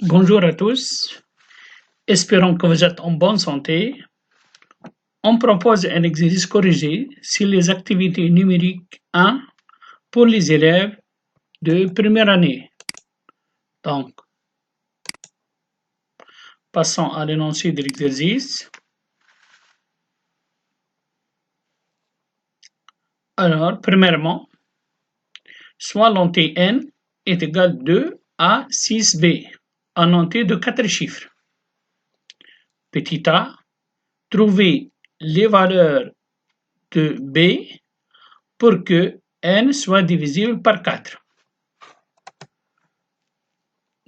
Bonjour à tous, espérons que vous êtes en bonne santé. On propose un exercice corrigé sur les activités numériques 1 pour les élèves de première année. Donc, passons à l'énoncé de l'exercice. Alors, premièrement, soit l'entier n est égal à 2 à 6b, un entier de 4 chiffres. Petit a, trouver les valeurs de b pour que n soit divisible par 4.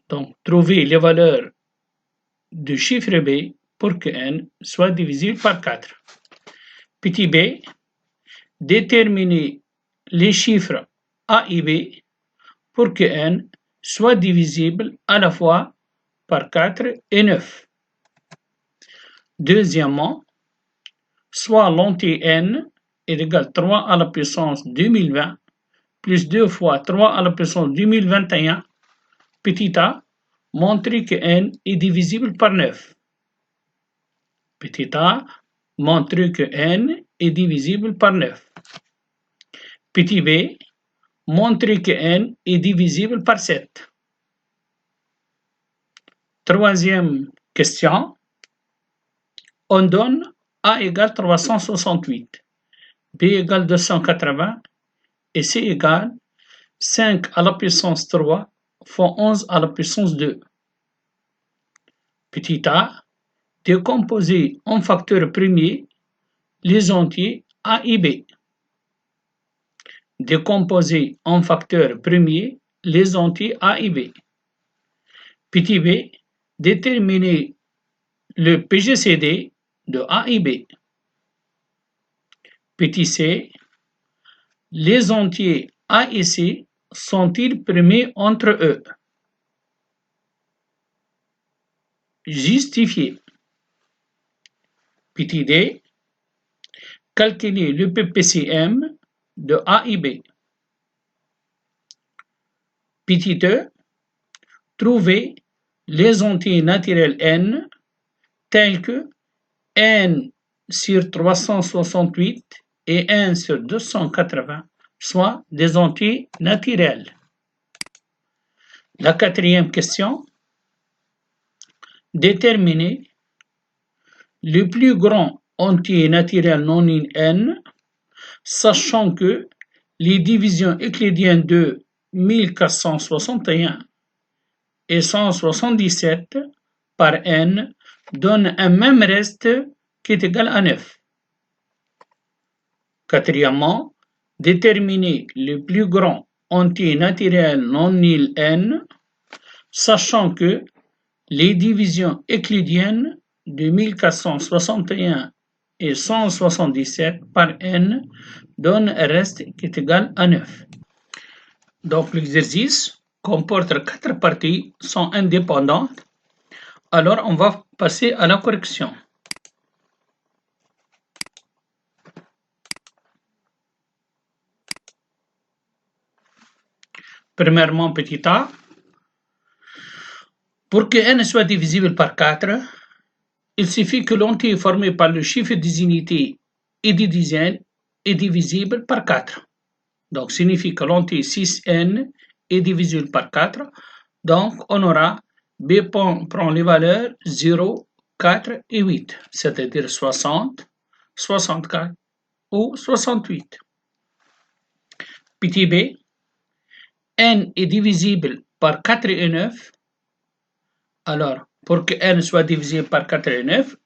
Donc, trouver les valeurs du chiffre b pour que n soit divisible par 4. Petit b, déterminer les chiffres a et b pour que n soit divisible à la fois par 4 et 9. Deuxièmement, soit l'entier n est égal à 3 à la puissance 2020 plus 2 fois 3 à la puissance 2021, petit a, montrer que n est divisible par 9. Petit a, montrer que n est divisible par 9. Petit b, montrer que n est divisible par 7. Troisième question, on donne a égale 368, b égale 280 et c égale 5 à la puissance 3 fois 11 à la puissance 2. Petit a, décomposer en facteurs premiers les entiers a et b. Décomposer en facteurs premiers les entiers a et b. Petit b, déterminer le PGCD de a et b. Petit c, les entiers a et c sont-ils premiers entre eux? Justifier. Petit d, calculer le PPCM de a et b. Petit e, trouver les entiers naturels n tels que n sur 368 et n sur 280 soit des entiers naturels. La quatrième question, déterminer le plus grand entier naturel non nul n, sachant que les divisions euclidiennes de 1461 et 177 par n donnent un même reste qui est égal à 9. Quatrièmement, déterminer le plus grand entier naturel non nul n, sachant que les divisions euclidiennes de 1461 et 177 par n donnent un reste qui est égal à 9. Donc l'exercice comporte 4 parties, sont indépendantes. Alors on va passer à la correction. Premièrement, petit a, pour que n soit divisible par 4, il suffit que l'entier formé par le chiffre des unités et des dizaines est divisible par 4. Donc, signifie que l'entier 6n est divisible par 4. Donc, on aura b prend les valeurs 0, 4 et 8, c'est-à-dire 60, 64 ou 68. Petit b, n est divisible par 4 et 9. Alors, pour que n soit divisible par 4 et 9,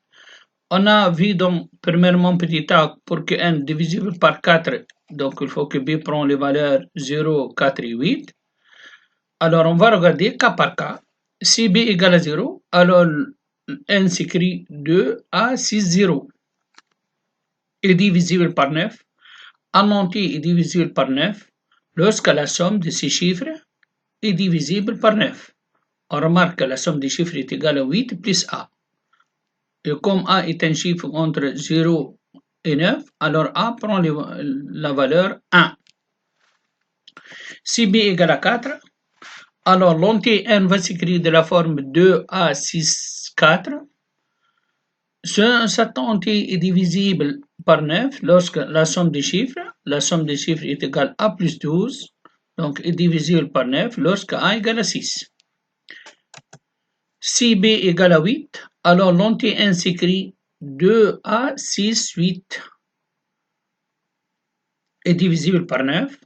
on a vu donc, premièrement, petit a, pour que n est divisible par 4, donc il faut que b prend les valeurs 0, 4 et 8. Alors, on va regarder cas par cas. Si b égale à 0, alors n s'écrit 2 à 6, 0 est divisible par 9. Un entier est divisible par 9 lorsque la somme de ces chiffres est divisible par 9. On remarque que la somme des chiffres est égale à 8 plus a. Et comme a est un chiffre entre 0 et 9, alors a prend la valeur 1. Si b égale à 4, Alors, l'entier n va s'écrire de la forme 2a 6 4. Cet entier est divisible par 9 lorsque la somme des chiffres est égale à plus 12, donc est divisible par 9 lorsque a égale à 6. Si b égale à 8, alors l'entier n s'écrit 2a 6 8 est divisible par 9.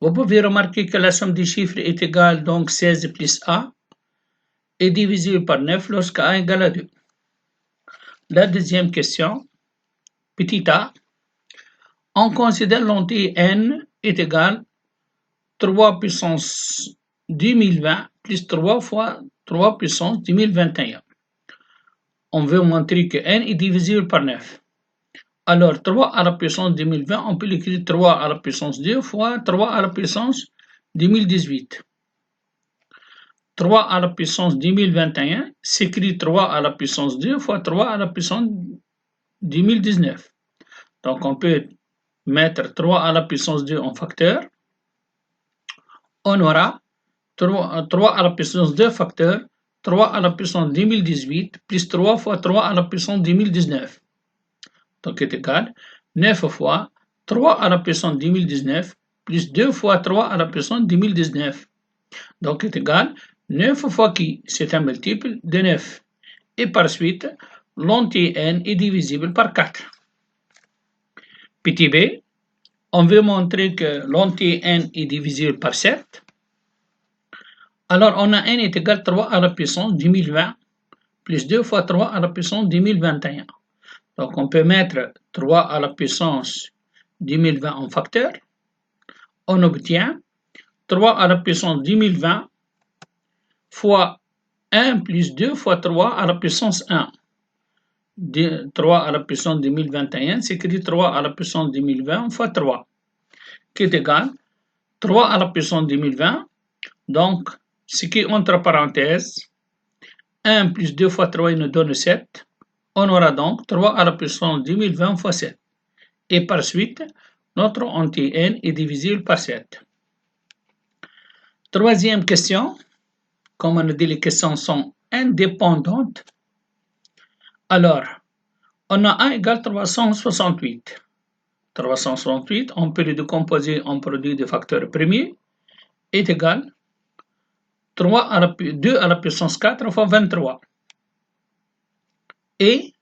Vous pouvez remarquer que la somme des chiffres est égale donc 16 plus a est divisible par 9 lorsque a égale à 2. La deuxième question, petit a, on considère l'entier n est égal 3 puissance 2020 plus 3 fois 3 puissance 2021. On veut montrer que n est divisible par 9. Alors 3 à la puissance 2020, on peut l'écrire 3 à la puissance 2 fois 3 à la puissance 2018. 3 à la puissance 2021 s'écrit 3 à la puissance 2 fois 3 à la puissance 2019. Donc on peut mettre 3 à la puissance 2 en facteur. On aura 3 à la puissance 2 facteur 3 à la puissance 2018 plus 3 fois 3 à la puissance 2019. Donc est égal 9 fois 3 à la puissance 2019 plus 2 fois 3 à la puissance 2019. Donc est égal 9 fois qui, c'est un multiple de 9. Et par suite, l'entier n est divisible par 4. Petit b, on veut montrer que l'entier n est divisible par 7. Alors on a n est égal 3 à la puissance 2020 plus 2 fois 3 à la puissance 2021. Donc on peut mettre 3 à la puissance 2020 en facteur. On obtient 3 à la puissance 2020 fois 1 plus 2 fois 3 à la puissance 1. 3 à la puissance 2021 s'écrit 3 à la puissance 2020 fois 3, qui est égal 3 à la puissance 2020. Donc, ce qui est entre parenthèses, 1 plus 2 fois 3 nous donne 7. On aura donc 3 à la puissance 2020 fois 7. Et par suite, notre entier n est divisible par 7. Troisième question. Comme on a dit, les questions sont indépendantes. Alors, on a a égale 368. 368, on peut le décomposer en produit de facteurs premiers, est égal 2 à la puissance 4 fois 23. Et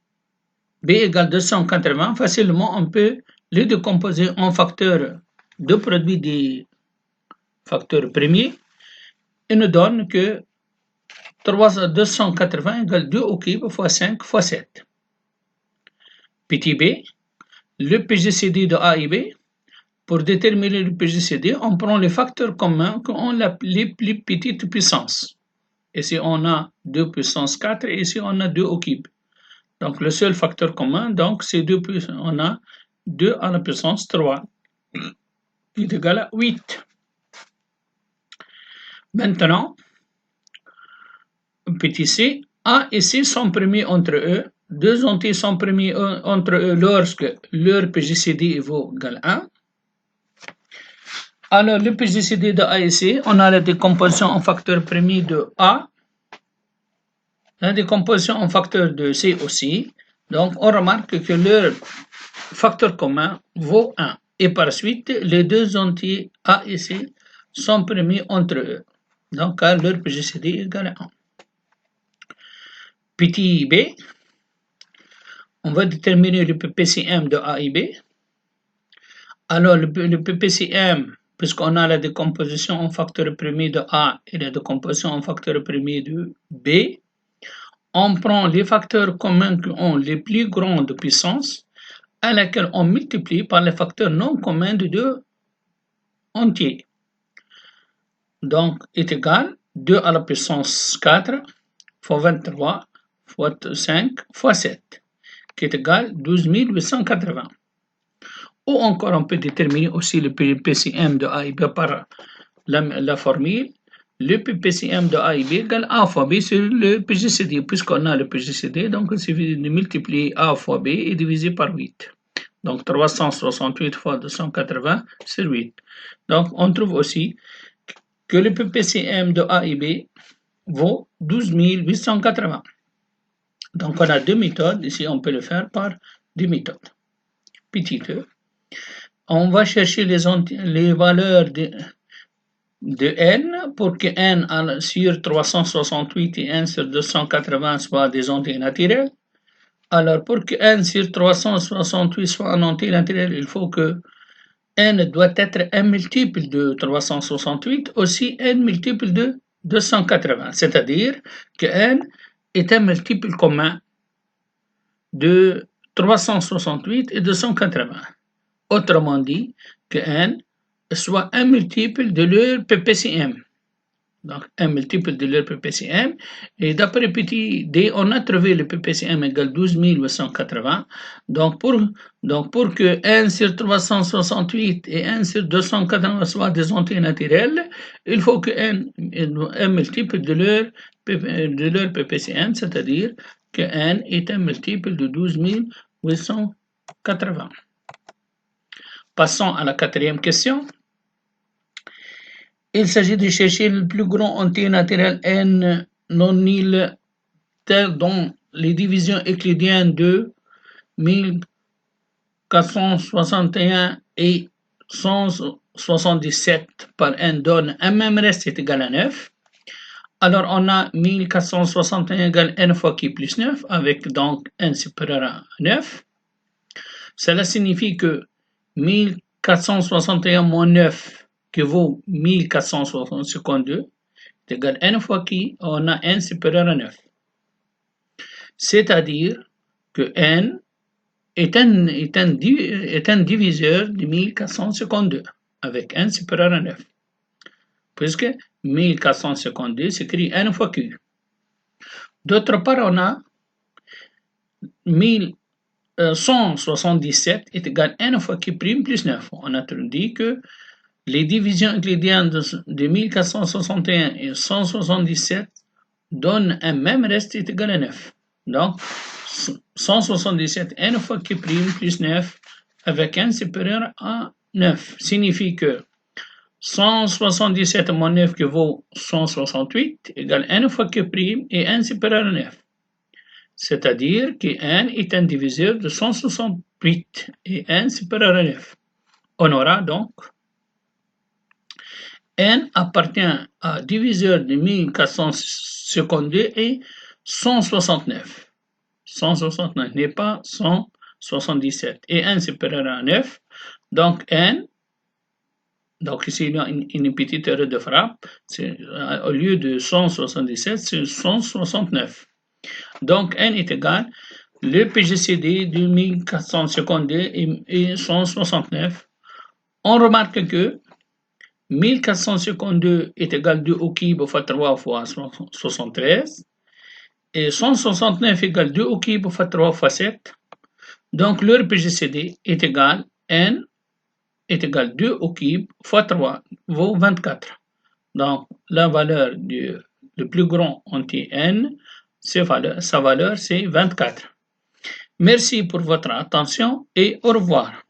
b égale 280, facilement on peut le décomposer en facteurs de produit des facteurs premiers et nous donne que 280 égale 2 au cube fois 5 fois 7. Petit b, le PGCD de A et B. Pour déterminer le PGCD, on prend les facteurs communs qui ont les plus petites puissances. Ici, on a 2 puissance 4 et ici, on a 2 au cube. Donc, le seul facteur commun, donc, c'est 2 puissance. On a 2 à la puissance 3, qui est égal à 8. Maintenant, petit c, A et C sont premiers entre eux. Deux entiers sont premiers entre eux lorsque leur PGCD vaut égal 1. Alors, le PGCD de A et C, on a la décomposition en facteur premier de A, la décomposition en facteur de C aussi. Donc, on remarque que leur facteur commun vaut 1. Et par suite, les deux entiers A et C sont premiers entre eux. Donc, leur PGCD est égal à 1. Petit b, on va déterminer le PPCM de A et B. Alors, le PPCM, puisqu'on a la décomposition en facteur premier de A et la décomposition en facteur premier de B, on prend les facteurs communs qui ont les plus grandes puissances à laquelle on multiplie par les facteurs non communs de deux entiers. Donc, est égal 2 à la puissance 4 fois 23 fois 5 fois 7, qui est égal 12 880. Ou encore, on peut déterminer aussi le PPCM de A et B par la formule. Le PPCM de A et B égale A fois B sur le PGCD. Puisqu'on a le PGCD, donc il suffit de multiplier A fois B et diviser par 8. Donc 368 fois 280 sur 8. Donc on trouve aussi que le ppcm de A et B vaut 12 880. Donc on a deux méthodes, ici on peut le faire par deux méthodes. Petit e, on va chercher les valeurs de n pour que n sur 368 et n sur 280 soient des entiers naturels. Alors pour que n sur 368 soit un entier naturel, il faut que n doit être un multiple de 368, aussi n multiple de 280, c'est-à-dire que n est un multiple commun de 368 et 280. Autrement dit, que n soit un multiple de leur ppcm. Donc, un multiple de leur ppcm. Et d'après petit d, on a trouvé le ppcm égale 12 880. Donc, pour que n sur 368 et n sur 280 soient des entiers naturels, il faut que n est un multiple de leur ppcm, c'est-à-dire que n est un multiple de 12 880. Passons à la quatrième question. Il s'agit de chercher le plus grand entier naturel n non nul tel dont les divisions euclidiennes de 1461 et 177 par n donnent un même reste est égal à 9. Alors on a 1461 égale n fois qui plus 9 avec donc n supérieur à 9. Cela signifie que 1461 moins 9 qui vaut 1452 est égal à n fois qui on a n supérieur à 9. C'est-à-dire que n est un diviseur de 1452 avec n supérieur à 9. Puisque 1452 s'écrit n fois q. D'autre part, on a 177 est égal à n fois q' plus 9. On a dit que les divisions euclidiennes de 1461 et 177 donnent un même reste est égal à 9. Donc, 177 n fois q' plus 9 avec n supérieur à 9 signifie que 177 moins 9 qui vaut 168 égale n fois q' et n supérieur à 9. C'est-à-dire que n est un diviseur de 168 et n supérieur à 9. On aura donc n appartient à diviseur de 1452 et 169. 169 n'est pas 177 et n supérieur à 9. Donc n, donc ici il y a une petite erreur de frappe, au lieu de 177 c'est 169. Donc n est égal le PGCD de 1452 et 169. On remarque que 1452 est égal à 2 au cube fois 3 fois 73 et 169 égale 2 au cube fois 3 fois 7. Donc leur PGCD est égal n est égal 2 au cube fois 3 vaut 24. Donc la valeur du le plus grand entier n, sa valeur c'est 24. Merci pour votre attention et au revoir.